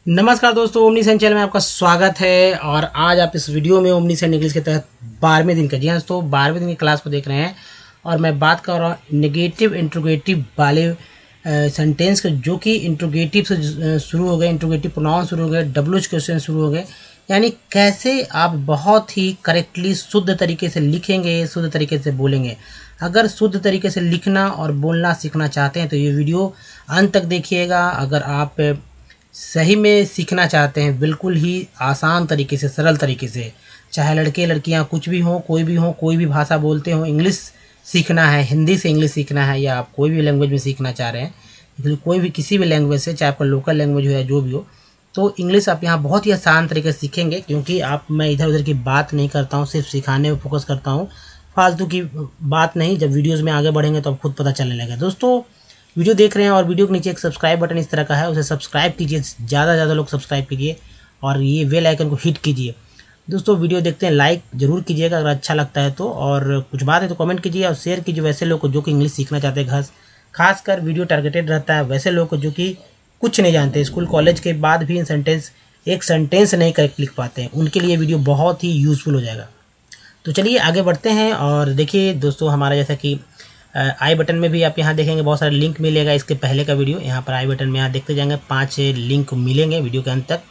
नमस्कार दोस्तों, omni Saint channel में आपका स्वागत है। और आज आप इस वीडियो में ओमनी सेंट इंग्लिश के तहत 12वें दिन का, जी हाँ दोस्तों, 12वें दिन की क्लास को देख रहे हैं। और मैं बात कर रहा हूँ नेगेटिव इंट्रोगेटिव वाले सेंटेंस के, जो कि इंट्रोगेटिव से शुरू हो गए, इंट्रोगेटिव प्रोनाउन शुरू हो गए, डब्ल्यूएच क्वेश्चन शुरू हो गए। यानी कैसे आप बहुत ही करेक्टली शुद्ध तरीके से लिखेंगे, शुद्ध तरीके से बोलेंगे। अगर शुद्ध तरीके से लिखना और बोलना सीखना चाहते हैं तो ये वीडियो अंत तक देखिएगा। अगर आप सही में सीखना चाहते हैं बिल्कुल ही आसान तरीके से, सरल तरीके से, चाहे लड़के लड़कियां कुछ भी हों, कोई भी भाषा बोलते हो, इंग्लिश सीखना है, हिंदी से इंग्लिश सीखना है, या आप कोई भी लैंग्वेज में सीखना चाह रहे हैं, इसलिए कोई भी किसी भी लैंग्वेज से, चाहे आपका लोकल लैंग्वेज हो या जो भी हो, तो इंग्लिश आप यहाँ बहुत ही आसान तरीके से सीखेंगे। क्योंकि मैं इधर उधर की बात नहीं करता हूँ, सिर्फ सिखाने में फोकस करता हूँ, फालतू की बात नहीं। जब वीडियोज़ में आगे बढ़ेंगे तो अब खुद पता चलने लगेगा। दोस्तों, वीडियो देख रहे हैं और वीडियो के नीचे एक सब्सक्राइब बटन इस तरह का है, उसे सब्सक्राइब कीजिए, ज़्यादा से ज़्यादा लोग सब्सक्राइब कीजिए और ये बेल आइकन को हिट कीजिए। दोस्तों, वीडियो देखते हैं लाइक जरूर कीजिएगा अगर अच्छा लगता है तो, और कुछ बात है तो कमेंट कीजिए और शेयर कीजिए वैसे लोग को जो कि इंग्लिश सीखना चाहते हैं। खासकर वीडियो टारगेटेड रहता है वैसे लोग को जो कि कुछ नहीं जानते, स्कूल कॉलेज के बाद भी एक सेंटेंस नहीं करेक्ट लिख पाते हैं, उनके लिए वीडियो बहुत ही यूज़फुल हो जाएगा। तो चलिए आगे बढ़ते हैं। और देखिए दोस्तों, हमारा जैसा कि आई बटन में भी आप यहाँ देखेंगे बहुत सारे लिंक मिलेगा। इसके पहले का वीडियो यहाँ पर आई बटन में यहाँ देखते जाएंगे, 5 लिंक मिलेंगे वीडियो के अंत तक।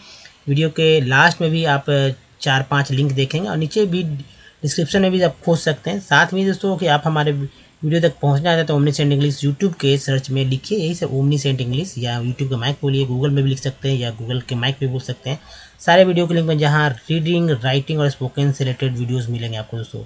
वीडियो के लास्ट में भी आप 4-5 लिंक देखेंगे और नीचे भी डिस्क्रिप्शन में भी आप खोज सकते हैं। साथ में दोस्तों कि आप हमारे वीडियो तक पहुँचना चाहते हैं तो ओमनी सेंट इंग्लिश यूट्यूब के सर्च में लिखिए, यही से ओमनी सेंट इंग्लिश, या यूट्यूब के माइक बोलिए, गूगल में भी लिख सकते हैं या गूगल के माइक पे बोल सकते हैं। सारे वीडियो के लिंक में जहाँ रीडिंग, राइटिंग और स्पोकन से रिलेटेड वीडियोज़ मिलेंगे आपको दोस्तों।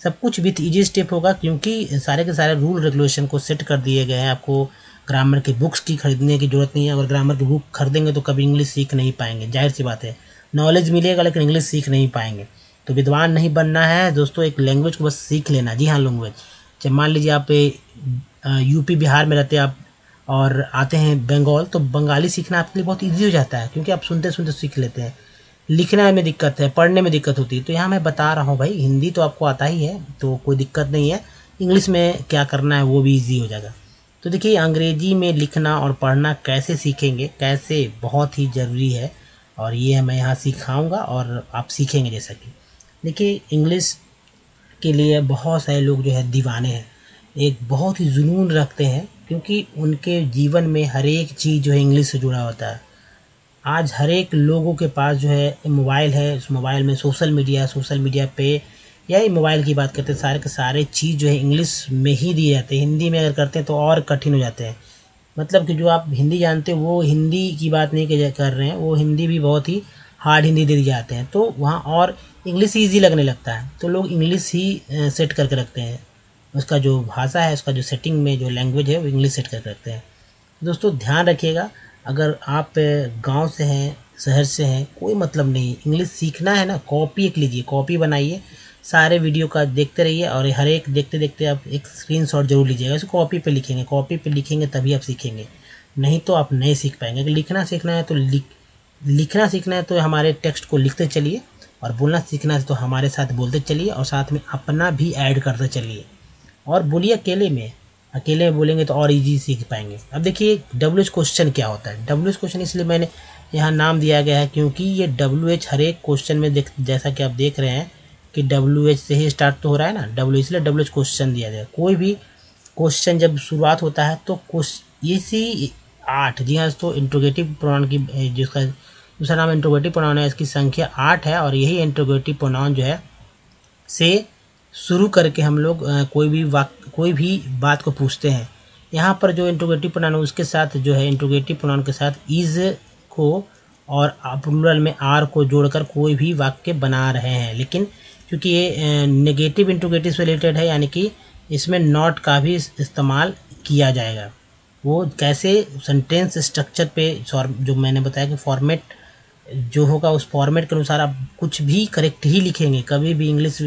सब कुछ विथ ईजी स्टेप होगा, क्योंकि सारे के सारे रूल रेगुलेशन को सेट कर दिए गए हैं। आपको ग्रामर की बुक्स की खरीदने की जरूरत नहीं है। अगर ग्रामर की बुक खरीदेंगे तो कभी इंग्लिश सीख नहीं पाएंगे, जाहिर सी बात है। नॉलेज मिलेगा लेकिन इंग्लिश सीख नहीं पाएंगे। तो विद्वान नहीं बनना है दोस्तों, एक लैंग्वेज को बस सीख लेना। जी हाँ, लैंग्वेज, जब मान लीजिए आप यूपी बिहार में रहते हैं आप और आते हैं बंगाल, तो बंगाली सीखना आपके लिए बहुत ईजी हो जाता है, क्योंकि आप सुनते सुनते सीख लेते हैं। लिखने में दिक्कत है, पढ़ने में दिक्कत होती है, तो यहाँ मैं बता रहा हूँ भाई, हिंदी तो आपको आता ही है तो कोई दिक्कत नहीं है, इंग्लिश में क्या करना है वो भी इजी हो जाएगा। तो देखिए, अंग्रेजी में लिखना और पढ़ना कैसे सीखेंगे, कैसे, बहुत ही ज़रूरी है, और ये मैं यहाँ सिखाऊंगा और आप सीखेंगे। जैसा कि देखिए, इंग्लिश के लिए बहुत सारे लोग जो है दीवाने हैं, एक बहुत ही जुनून रखते हैं, क्योंकि उनके जीवन में हर एक चीज़ जो है इंग्लिश से जुड़ा होता है। आज हर एक लोगों के पास जो है मोबाइल है, उस मोबाइल में सोशल मीडिया है, सोशल मीडिया पे, या ही मोबाइल की बात करते हैं, सारे के सारे चीज़ जो है इंग्लिश में ही दिए जाते हैं। हिंदी में अगर करते हैं तो और कठिन हो जाते हैं। मतलब कि जो आप हिंदी जानते हैं वो हिंदी की बात नहीं कर रहे हैं, वो हिंदी भी बहुत ही हार्ड हिंदी दे दी जाते हैं, तो वहाँ और इंग्लिश ईजी लगने लगता है, तो लोग इंग्लिश ही सेट करके रखते हैं। उसका जो भाषा है, उसका जो सेटिंग में जो लैंग्वेज है वो इंग्लिश सेट करके रखते हैं। दोस्तों, ध्यान रखिएगा, अगर आप गांव से हैं, शहर से हैं, कोई मतलब नहीं, इंग्लिश सीखना है ना, कॉपी एक लीजिए, कॉपी बनाइए, सारे वीडियो का देखते रहिए और हर एक देखते देखते आप एक स्क्रीनशॉट जरूर लीजिएगा। इसे कॉपी पे लिखेंगे, कॉपी पे लिखेंगे तभी आप सीखेंगे, नहीं तो आप नहीं सीख पाएंगे। अगर लिखना सीखना है तो लिखना सीखना है तो हमारे टेक्स्ट को लिखते चलिए, और बोलना सीखना है तो हमारे साथ बोलते चलिए, और साथ में अपना भी ऐड करते चलिए। और बोलिए अकेले में बोलेंगे तो और इजी सीख पाएंगे। अब देखिए, डब्ल्यूएच क्वेश्चन क्या होता है। डब्ल्यूएच क्वेश्चन इसलिए मैंने यहाँ नाम दिया गया है क्योंकि ये डब्ल्यूएच हर एक क्वेश्चन में जैसा कि आप देख रहे हैं कि डब्ल्यूएच से ही स्टार्ट तो हो रहा है ना, इसलिए डब्ल्यूएच क्वेश्चन दिया गया। कोई भी क्वेश्चन जब शुरुआत होता है तो इसी 8, जी हाँ दोस्तों, इंट्रोगेटिव प्रोनाउन की, जिसका दूसरा नाम इंट्रोगेटिव प्रोनाउन है, इसकी संख्या 8 है, और यही इंट्रोगेटिव प्रोनाउन जो है से शुरू करके हम लोग कोई भी बात को पूछते हैं। यहाँ पर जो इंट्रोगेटिव प्रोनाउन उसके साथ जो है, इंट्रोगेटिव प्रोनाउन के साथ इज को और प्लूरल में आर को जोड़कर कोई भी वाक्य बना रहे हैं। लेकिन क्योंकि ये नेगेटिव इंट्रोगेटिव से रिलेटेड है, यानी कि इसमें नॉट का भी इस्तेमाल किया जाएगा। वो कैसे, सेंटेंस स्ट्रक्चर पे, जो मैंने बताया कि फॉर्मेट जो होगा उस फॉर्मेट के अनुसार आप कुछ भी करेक्ट ही लिखेंगे। कभी भी इंग्लिश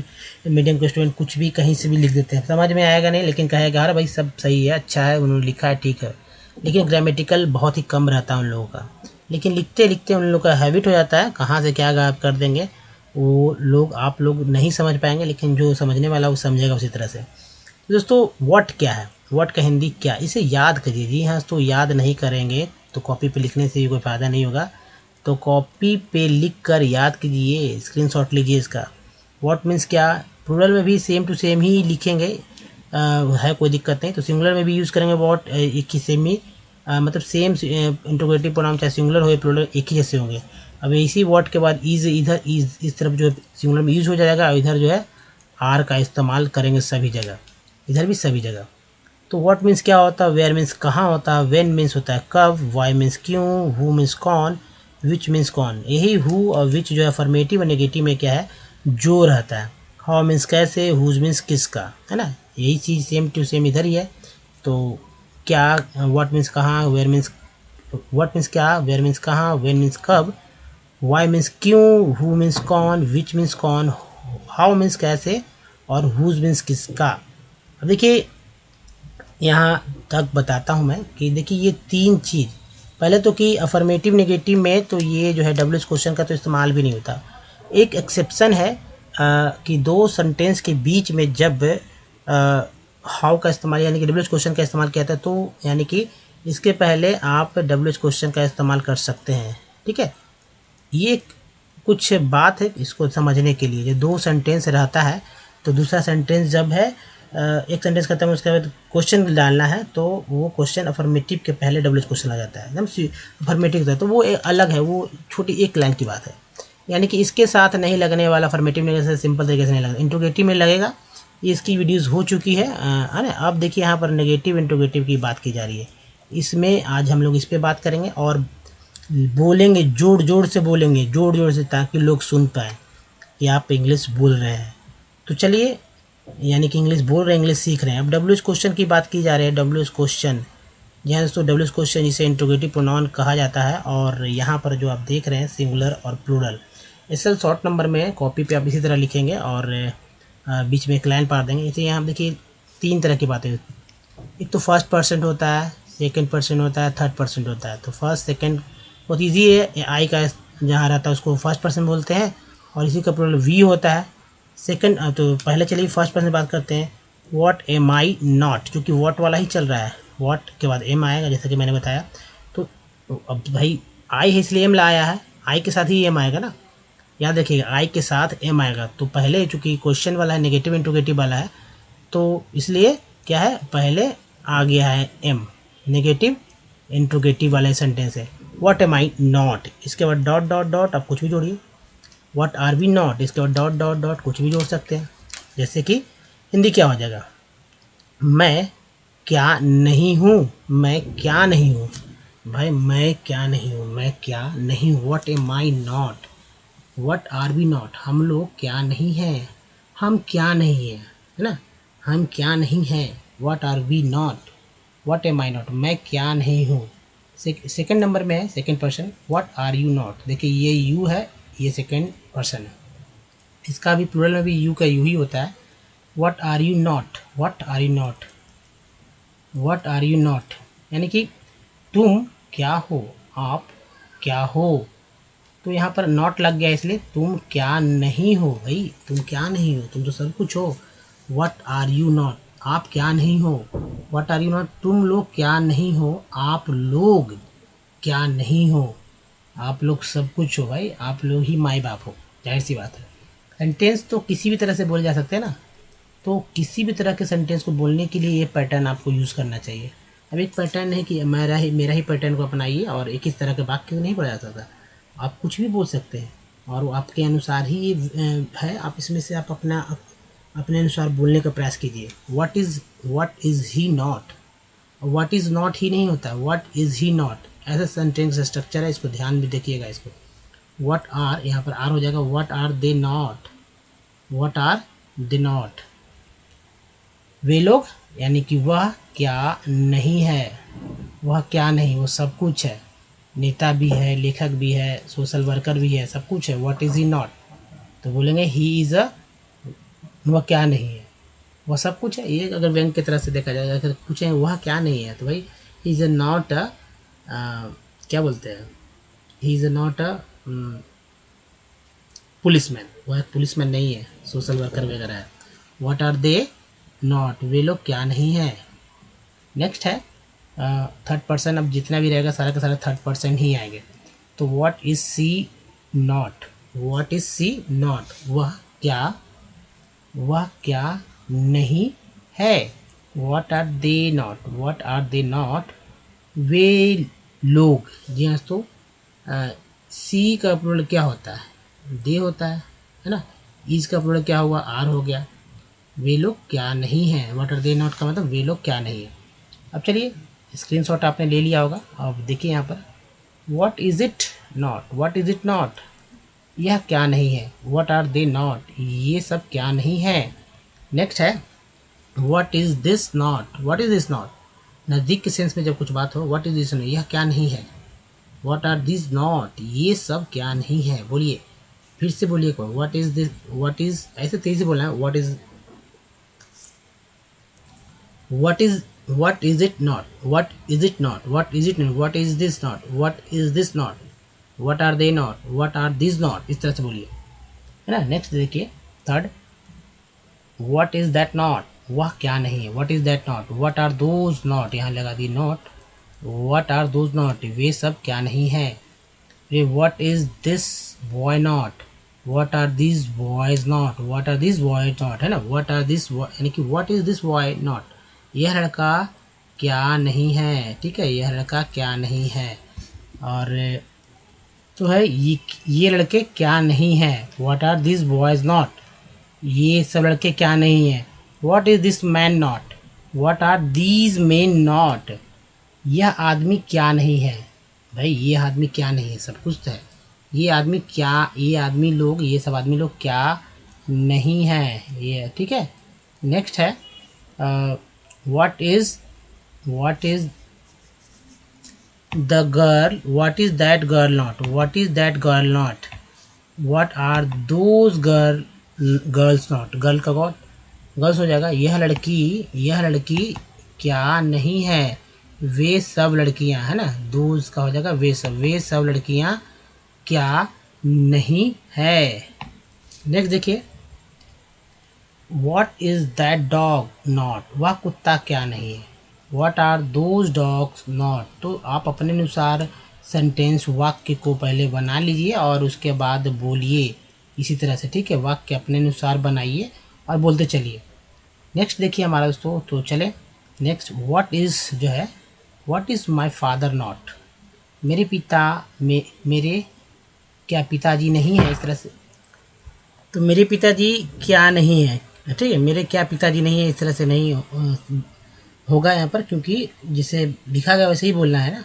मीडियम के स्टूडेंट कुछ भी कहीं से भी लिख देते हैं, समझ में आएगा नहीं, लेकिन कहेगा अरे भाई सब सही है, अच्छा है, उन्होंने लिखा है, ठीक है, लेकिन ग्रामेटिकल बहुत ही कम रहता है उन लोगों का। लेकिन लिखते लिखते उन लोगों का हैबिट हो जाता है, कहाँ से क्या गायब कर देंगे वो लोग, आप लोग नहीं समझ पाएंगे, लेकिन जो समझने वाला वो समझेगा उसी तरह से। दोस्तों, व्हाट क्या है, व्हाट का हिंदी क्या, इसे याद करिए। जी हाँ, तो याद नहीं करेंगे तो कॉपी पे लिखने से भी कोई फ़ायदा नहीं होगा। तो कॉपी पे लिख कर याद कीजिए, स्क्रीनशॉट लीजिए इसका। व्हाट मीन्स क्या, प्लूरल में भी सेम टू सेम ही लिखेंगे, है कोई दिक्कत नहीं। तो सिंगुलर में भी यूज़ करेंगे व्हाट, एक ही सेम ही, मतलब सेम इंट्रोगेटिव प्रोनाउन चाहे सिंगुलर हो या प्लूरल एक ही जैसे होंगे। अब इसी व्हाट के बाद इज, इधर इज इस तरफ जो है सिंगुलर में यूज हो जाएगा, और इधर जो है आर का इस्तेमाल करेंगे सभी जगह, इधर भी सभी जगह। तो व्हाट मीन्स क्या होता है, वेयर मीन्स कहाँ होता है, व्हेन मीन्स होता है कब, वाई मीन्स क्यों, हु मीन्स कौन, विच मीन्स कौन। यही हु और विच जो है अफर्मेटिव और नेगेटिव में क्या है, जो रहता है। हाउ मीन्स कैसे, हुज मीन्स किसका, है ना, यही चीज़ सेम टू सेम इधर ही है। तो क्या, व्हाट मीन्स कहाँ, वेयर मीन्स, व्हाट मीन्स क्या, वेयर मीन्स कहाँ, व्हेन मीन्स कब, वाई मीन्स क्यों, हु मीन्स कौन, विच मीन्स कौन, हाउ मीन्स कैसे, और हुज मीन्स किसका। अब देखिए यहाँ तक बताता हूँ मैं कि देखिए ये तीन चीज़, पहले तो कि अफर्मेटिव नेगेटिव में तो ये जो है डब्ल्यूएच क्वेश्चन का तो इस्तेमाल भी नहीं होता। एक एक्सेप्शन है कि दो सेंटेंस के बीच में जब हाउ का इस्तेमाल यानी कि डब्ल्यूएच क्वेश्चन का इस्तेमाल किया था, तो यानी कि इसके पहले आप डब्ल्यूएच क्वेश्चन का इस्तेमाल कर सकते हैं। ठीक है, ये कुछ बात है इसको समझने के लिए। जो दो सेंटेंस रहता है तो दूसरा सेंटेंस जब है एक सेंटेंस खत्म उसके बाद क्वेश्चन डालना है, तो वो क्वेश्चन अफर्मेटिव के पहले डब्ल्यूएच क्वेश्चन आ जाता है, एकदम अफर्मेटिव का, तो वो अलग है, वो छोटी एक लाइन की बात है। यानी कि इसके साथ नहीं लगने वाला अफर्मेटिव में से सिंपल तरीके से नहीं लगेगा, इंट्रोगेटिव में लगेगा। ये इसकी वीडियोज़ हो चुकी है ना। अब देखिए यहाँ पर नेगेटिव इंट्रोगेटिव की बात की जा रही है, इसमें आज हम लोग इस पर बात करेंगे और बोलेंगे, जोड़ जोड़ से बोलेंगे, जोड़ जोड़ से, ताकि लोग सुन पाएँ कि आप इंग्लिश बोल रहे हैं। तो चलिए, यानी कि इंग्लिश बोल रहे हैं, इंग्लिश सीख रहे हैं। अब डब्ल्यूएच क्वेश्चन की बात की जा रही है। डब्ल्यूएच क्वेश्चन, यहाँ दोस्तों डब्ल्यूएच क्वेश्चन जिसे इंट्रोगेटिव प्रोनाउन कहा जाता है, और यहाँ पर जो आप देख रहे हैं सिंगुलर और प्लूरल, एसएल शॉर्ट नंबर में कॉपी पे आप इसी तरह लिखेंगे और बीच में एक लाइन पार देंगे। इसे यहाँ देखिए तीन तरह की बातें, एक तो फर्स्ट पर्सन होता है, सेकंड पर्सन होता है, थर्ड पर्सन होता है। तो फर्स्ट सेकंड बहुत ईजी है, आई का जहाँ रहता है उसको फर्स्ट पर्सन बोलते हैं, और इसी का प्लूरल वी होता है। सेकंड, तो पहले चलिए फर्स्ट पर्सन बात करते हैं। व्हाट एम आई नॉट, क्योंकि व्हाट वाला ही चल रहा है, व्हाट के बाद एम आएगा जैसा कि मैंने बताया। तो अब भाई आई है इसलिए एम लाया है, आई के साथ ही एम आएगा ना, याद रखिएगा आई के साथ एम आएगा। तो पहले चूँकि क्वेश्चन वाला है, नेगेटिव इंट्रोगेटिव वाला है, तो इसलिए क्या है, पहले आ गया है एम, नेगेटिव इंट्रोगेटिव वाले सेंटेंस है। व्हाट एम आई नॉट, इसके बाद डॉट डॉट डॉट, आप कुछ भी जोड़िए। व्हाट आर वी नॉट, इसके बाद डॉट डॉट डॉट, कुछ भी जोड़ सकते हैं। जैसे कि हिंदी क्या हो जाएगा, मैं क्या नहीं हूँ, मैं क्या नहीं हूँ, भाई मैं क्या नहीं हूँ, मैं क्या नहीं हूँ। What am I not, what are we not, हम लोग क्या नहीं हैं, हम क्या नहीं हैं, है ना, हम क्या नहीं हैं। What are we not, what am I not, मैं क्या नहीं हूँ। सेकंड नंबर में है second person, what are you not, देखिए ये यू है, ये सेकंड पर्सन है, इसका भी प्लूरल में भी यू का यू ही होता है। What are you not, what are you not, what are you not, यानी कि तुम क्या हो, आप क्या हो। तो यहाँ पर नॉट लग गया इसलिए तुम क्या नहीं हो, भाई तुम क्या नहीं हो, तुम तो सब कुछ हो। व्हाट आर यू नॉट, आप क्या नहीं हो। व्हाट आर यू नॉट, तुम लोग क्या नहीं हो, आप लोग क्या नहीं हो। आप लोग सब कुछ हो भाई, आप लोग ही माई बाप हो, जाहिर सी बात है। सेंटेंस तो किसी भी तरह से बोले जा सकते हैं ना, तो किसी भी तरह के सेंटेंस को बोलने के लिए ये पैटर्न आपको यूज़ करना चाहिए। अब एक पैटर्न है कि मेरा ही पैटर्न को अपनाइए और एक इस तरह के वाक्य नहीं पढ़ा जा सकता। आप कुछ भी बोल सकते हैं और वो आपके अनुसार ही ये है, आप इसमें से आप अपने अनुसार बोलने का प्रयास कीजिए। What is he not, what is not ही नहीं होता, व्हाट इज़ ही नॉट, ऐसा सेंटेंस स्ट्रक्चर है, इसको ध्यान में देखिएगा। इसको व्हाट आर, यहाँ पर आर हो जाएगा, what are they not, what are they not, वे लोग, यानी कि वह क्या नहीं है, वह क्या नहीं, वो सब कुछ है, नेता भी है, लेखक भी है, सोशल वर्कर भी है, सब कुछ है। व्हाट इज़ ही नॉट, तो बोलेंगे ही इज़ अ, वह क्या नहीं है, वह सब कुछ है। ये अगर व्यंग की तरह से देखा जाए, अगर पूछें वह क्या नहीं है, तो भाई ही इज़ नॉट अ, क्या बोलते हैं, he is not a policeman, वह पुलिसमैन नहीं है, सोशल वर्कर वगैरह है। व्हाट आर दे नॉट, वे लोग क्या नहीं है। नेक्स्ट है थर्ड पर्सन, अब जितना भी रहेगा सारा का सारा थर्ड पर्सन ही आएंगे। तो what is she not, what is she not, वह क्या नहीं है। What are they not, what are they not, वे लोग। जी हाँ दोस्तों, सी का प्लूरल क्या होता है, दे होता है ना। इज का प्लूरल क्या हुआ, आर हो गया। वे लोग क्या नहीं हैं, व्हाट आर दे नॉट का मतलब वे लोग क्या नहीं है। अब चलिए स्क्रीनशॉट आपने ले लिया होगा। अब देखिए यहाँ पर what is it not, what is it not, यह क्या नहीं है। व्हाट आर दे नॉट, ये सब क्या नहीं है। नेक्स्ट है what is this not, what is this not, नज़दीक के सेंस में जब कुछ बात हो, व्हाट इज दिस नॉट, यह क्या नहीं है। व्हाट आर दिस नॉट, ये सब क्या नहीं है। बोलिए, फिर से बोलिए एक बार, what is this, what is, ऐसे तेजी से बोलना है, what is, what is it not, what is it not, what is it not, what is this not, what is this not, what are they not, what are these not, इस तरह से बोलिए, है ना। नेक्स्ट देखिए third, what is that not, वह क्या नहीं है। what is that not, what are those not, यहाँ लगा दी not, what are those not, वे सब क्या नहीं है। फिर what is this boy not, what are these boys not, what are these boys not, है ना। what are this यानी कि what is this boy not, यह लड़का क्या नहीं है। ठीक है, यह लड़का क्या नहीं है। और तो है ये लड़के क्या नहीं है। What are this boys not, ये सब लड़के क्या नहीं है। What is this man not, what are these men not, यह आदमी क्या नहीं है। भाई ये आदमी क्या नहीं है, सब कुछ तो है। ये आदमी क्या, ये आदमी लोग, ये सब आदमी लोग क्या नहीं है, ये ठीक है। नेक्स्ट है what is the girl, what is that girl not, what is that girl not, what are those girls not, girl का गॉड गर्ल्स हो जाएगा। यह लड़की क्या नहीं है, वे सब लड़कियां, है ना। दोज का हो जाएगा वे सब लड़कियां क्या नहीं है। नेक्स्ट देखिए, What is that dog not, वह कुत्ता क्या नहीं है। What are those dogs not, तो आप अपने अनुसार सेंटेंस वाक्य को पहले बना लीजिए और उसके बाद बोलिए इसी तरह से। ठीक है, वाक्य अपने अनुसार बनाइए और बोलते चलिए। नेक्स्ट देखिए हमारा दोस्तों, तो चले नेक्स्ट। व्हाट इज़ जो है, what is my father not, मेरे मेरे क्या पिताजी नहीं है, इस तरह से। तो मेरे पिताजी क्या नहीं है, ठीक है, मेरे क्या पिताजी नहीं है, इस तरह से नहीं होगा यहाँ पर, क्योंकि जिसे लिखा गया वैसे ही बोलना है ना।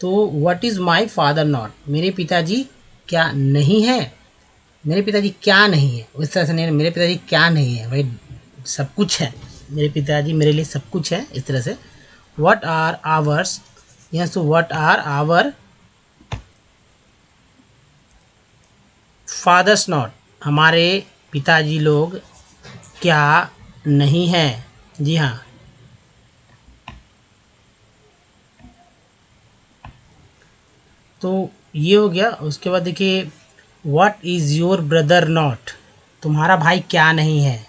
तो what is my father not, मेरे पिताजी क्या नहीं है, मेरे पिताजी क्या नहीं है, उस तरह से नहीं, मेरे पिताजी क्या नहीं है, भाई सब कुछ है, मेरे पिताजी मेरे लिए सब कुछ है, इस तरह से। व्हाट आर आवर्स, यहाँ से what are our fathers not, हमारे पिताजी लोग क्या नहीं है। जी हाँ, तो ये हो गया। उसके बाद देखिए, what is your brother not, तुम्हारा भाई क्या नहीं है।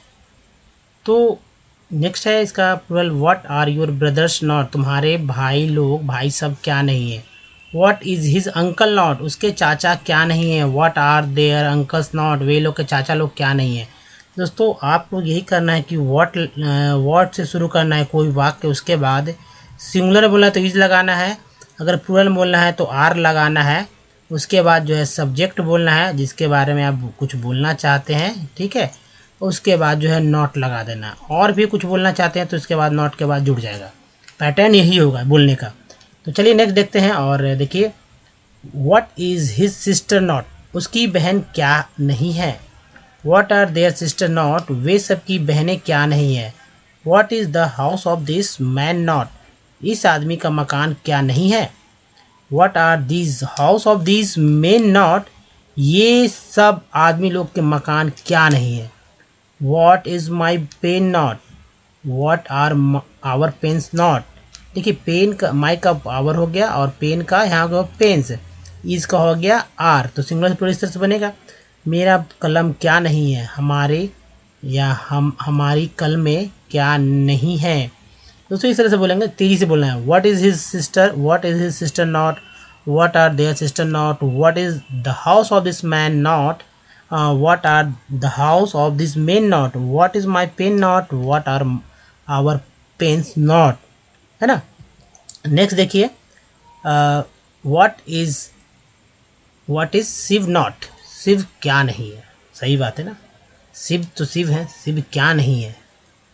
तो नेक्स्ट है इसका plural, what are your brothers not, तुम्हारे भाई लोग, भाई सब क्या नहीं है। What is his uncle not, उसके चाचा क्या नहीं है। What are their uncles not, वे लोग के चाचा लोग क्या नहीं है। दोस्तों आपको यही करना है कि व्हाट से शुरू करना है कोई वाक्य, उसके बाद सिंगुलर बोलना है तो इज लगाना है, अगर प्लूरल बोलना है तो आर लगाना है। उसके बाद जो है सब्जेक्ट बोलना है जिसके बारे में आप कुछ बोलना चाहते हैं, ठीक है। उसके बाद जो है नॉट लगा देना, और भी कुछ बोलना चाहते हैं तो उसके बाद नॉट के बाद जुड़ जाएगा। पैटर्न यही होगा बोलने का। तो चलिए नेक्स्ट देखते हैं और देखिए, what is his sister not, उसकी बहन क्या नहीं है। What are their sister not, वे सब की बहनें क्या नहीं है। What is the house of this man not, इस आदमी का मकान क्या नहीं है। What are these house of this men not, ये सब आदमी लोग के मकान क्या नहीं है। What is my pen not, what are our pens not. देखिए पेन का, माई का आवर हो गया और पेन का यहाँ का पेन्स, इसका हो गया आर, तो सिंगुलर प्लूरल इस तरह से बनेगा। मेरा कलम क्या नहीं है, हमारे या हमारी कलमें क्या नहीं है। दोस्तों इस तरह से बोलेंगे, तेजी से बोलना है। What is his sister, what is his sister not, what are their sister not, what is the house of this man not, what are the house of this man not, what is my pen not, what are our pens not, है ना। Next देखिए, what is Shiv not, Shiv क्या नहीं है, सही बात है ना, शिव तो शिव है, शिव क्या नहीं है,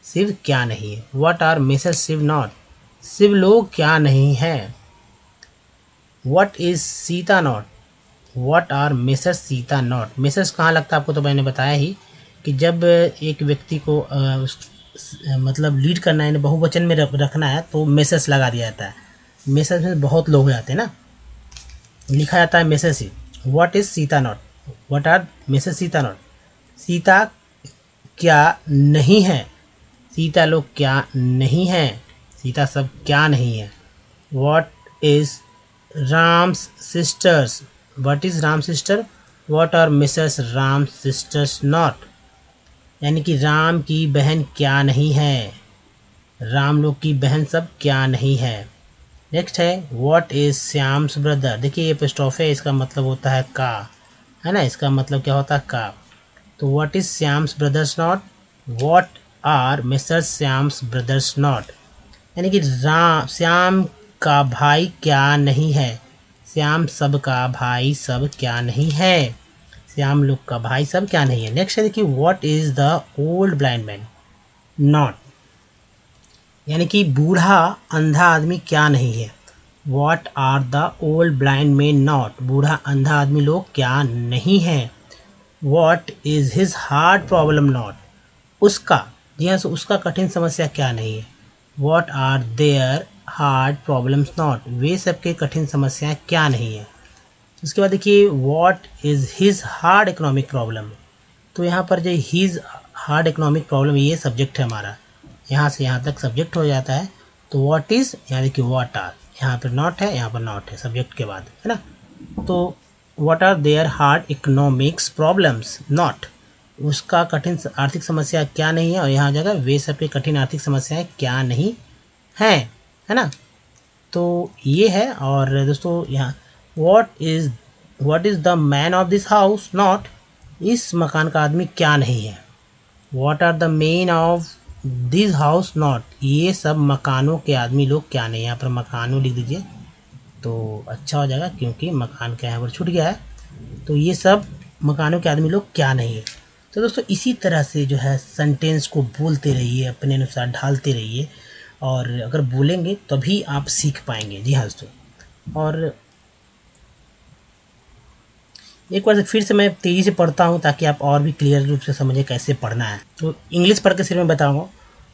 शिव क्या नहीं है। What are Mrs Shiv not, Shiv लोग क्या नहीं है। What is Sita not, what are Mrs Sita not. Mrs कहाँ लगता है आपको, तो मैंने बताया ही कि जब एक व्यक्ति को मतलब लीड करना है, बहुवचन में रखना है तो मिसेस लगा दिया जाता है। मिसेस में बहुत लोग हो जाते हैं ना, लिखा जाता है मिसेस ही। What is Sita not, what are Mrs Sita not, Sita क्या नहीं है, सीता लोग क्या नहीं है, सीता सब क्या नहीं है। What is Ram's sisters, what is Ram sister, what are Mrs Ram sisters not, यानी कि राम की बहन क्या नहीं है, राम लोग की बहन सब क्या नहीं है। नेक्स्ट है व्हाट इज श्याम्स ब्रदर, देखिए ये एपोस्ट्रोफ है, इसका मतलब होता है का, है ना, इसका मतलब क्या होता है का। तो what is Shyam's brothers not, what are Mrs Shyam's brothers not, यानी कि श्याम का भाई क्या नहीं है, श्याम सब का भाई सब क्या नहीं है, श्याम लोग का भाई सब क्या नहीं है। नेक्स्ट है देखिए what is the old blind man not, यानी कि बूढ़ा अंधा आदमी क्या नहीं है। What are the old blind man not, बूढ़ा अंधा आदमी लोग क्या नहीं है। What is his hard problem not, उसका, जी हाँ, उसका कठिन समस्या क्या नहीं है। What are their hard problems not, वे सबके कठिन समस्याएं क्या नहीं है। उसके बाद देखिए what is his hard economic problem, तो यहाँ पर जो हिज हार्ड इकोनॉमिक प्रॉब्लम ये सब्जेक्ट है हमारा, यहाँ से यहाँ तक सब्जेक्ट हो जाता है। तो व्हाट इज, यानी कि व्हाट आर, यहाँ पर नॉट है, यहाँ पर नॉट है सब्जेक्ट के बाद, है ना। तो what are their hard economics problems not, उसका कठिन आर्थिक समस्या क्या नहीं है, और यहाँ जगह वे सबके कठिन आर्थिक समस्याएं क्या नहीं हैं, है ना। तो ये है। और दोस्तों यहाँ what is the man of this house not, इस मकान का आदमी क्या नहीं है। What are the men of this house not, ये सब मकानों के आदमी लोग क्या नहीं है। यहाँ पर मकानों लिख दीजिए तो अच्छा हो जाएगा, क्योंकि मकान का यहाँ पर छूट गया है। तो ये सब मकानों के आदमी लोग क्या नहीं है। तो दोस्तों इसी तरह से जो है सेंटेंस को बोलते रहिए, अपने अनुसार ढालते रहिए, और अगर बोलेंगे तभी आप सीख पाएंगे। जी हाँ दोस्तों, और एक बार फिर से मैं तेज़ी से पढ़ता हूँ ताकि आप और भी क्लियर रूप से समझें कैसे पढ़ना है। तो इंग्लिश पढ़ के सिर्फ मैं बताऊँगा।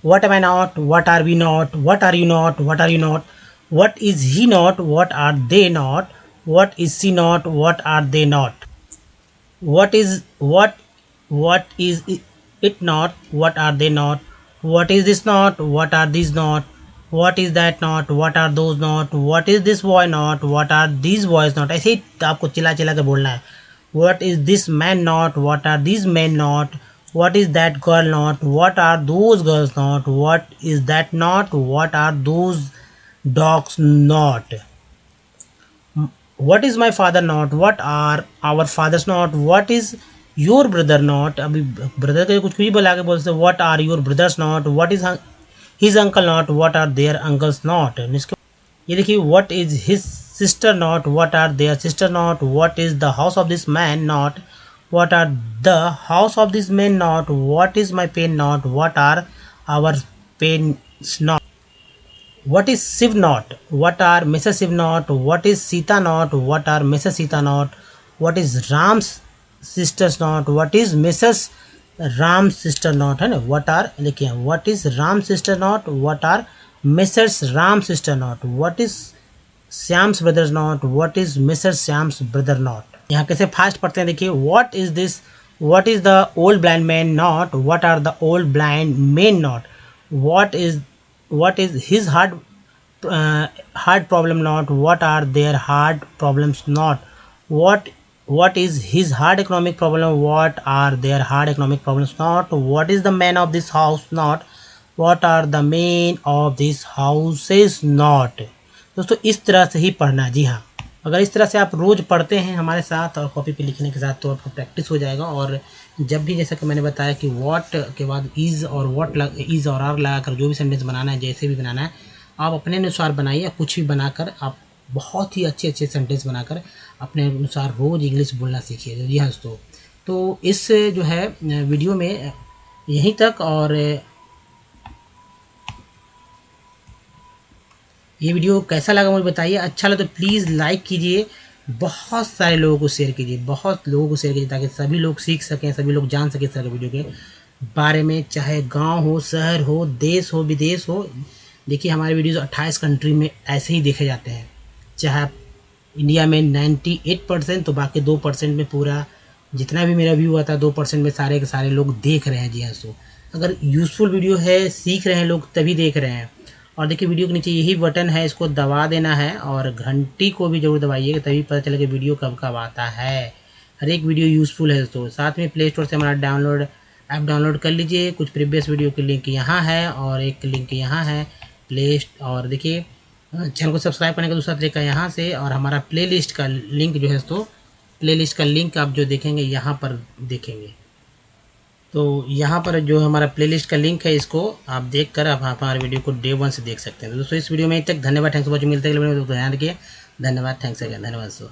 What am I not, what are we not, what are you not, what are you not, what is he not, what are they not, what is she not, what are they not, what is it not, what are they not, what is this not, what are these not, what is that not, what are those not, what is this boy not, what are these boys not। ऐसे ही आपको चिल्ला चिल्ला के बोलना है। what is this man not, what are these men not, what is that girl not, what are those girls not, what is that not, what are those dogs not, what is my father not, what are our fathers not, what is your brother not। अभी brother के कुछ भी बोला के बोल सकते, what are your brothers not, what is his uncle not, what are their uncles not। ये देखिए what is his sister not, what are their sister not, what is the house of this man not, what are the house of this man not, what is my pen not, what are our pens not। What is Shiv not, what are Mrs. Shiv not, what is Sita not, what are Mrs. Sita not, what is Ram's sisters not, what is Mrs. Ram's sister not, है ना। what are, देखिए what is Ram's sister not, what are Mrs. Ram's sister not, what is Shyam's brothers not, what is Mrs. Shyam's brother not। यहाँ कैसे fast पढ़ते हैं देखिए। what is this, what is the old blind man not, what are the old blind men not, what is his hard problem not, what are their hard problems not, what is his hard economic problem, what are their hard economic problems not, what is the man of this house not, what are the men of this houses not। दोस्तों इस तरह से ही पढ़ना है। जी हाँ, अगर इस तरह से आप रोज़ पढ़ते हैं हमारे साथ और कॉपी पे लिखने के साथ, तो आपका प्रैक्टिस हो जाएगा। और जब भी, जैसा कि मैंने बताया कि व्हाट के बाद इज़ और इज़ और आर लगाकर जो भी सेंटेंस बनाना है, जैसे भी बनाना है, आप अपने अनुसार बनाइए। कुछ भी बनाकर आप बहुत ही अच्छे अच्छे सेंटेंस बनाकर अपने अनुसार रोज़ इंग्लिश बोलना सीखिए। जी हाँ दोस्तों, तो इस जो है वीडियो में यहीं तक। और ये वीडियो कैसा लगा मुझे बताइए। अच्छा लगा तो प्लीज़ लाइक कीजिए, बहुत सारे लोगों को शेयर कीजिए, बहुत लोगों को शेयर कीजिए, ताकि सभी लोग सीख सकें, सभी लोग जान सकें इस तरह के वीडियो के बारे में। चाहे गांव हो, शहर हो, देश हो, विदेश हो। देखिए हमारे वीडियोज़ 28 कंट्री में ऐसे ही देखे जाते हैं। चाहे आप इंडिया में 98% तो बाकी 2% में पूरा जितना भी मेरा व्यू आता है 2% में सारे के सारे लोग देख रहे हैं। जी हाँ दोस्तों, अगर यूज़फुल वीडियो है, सीख रहे हैं लोग, तभी देख रहे हैं। और देखिए वीडियो के नीचे यही बटन है, इसको दबा देना है और घंटी को भी जरूर दबाइएगा, तभी पता चलेगा वीडियो कब कब आता है। हर एक वीडियो यूज़फुल है दोस्तों। साथ में प्ले स्टोर से हमारा ऐप डाउनलोड कर लीजिए। कुछ प्रीवियस वीडियो की लिंक यहाँ है और एक लिंक यहाँ है और देखिए चैनल को सब्सक्राइब करने का दूसरा तरीका यहाँ से। और हमारा प्लेलिस्ट का लिंक जो है तो प्लेलिस्ट का लिंक आप जो देखेंगे यहाँ पर देखेंगे, तो यहाँ पर जो हमारा प्लेलिस्ट का लिंक है, इसको आप देख कर आप हमारे वीडियो को डे 1 से देख सकते हैं। तो दोस्तों इस वीडियो में तक धन्यवाद, थैंक्स फॉर वॉचिंग। मिलते हैं अगले वीडियो में, ध्यान रखिए। धन्यवाद, थैंक्स अगेन, धन्यवाद दोस्तों।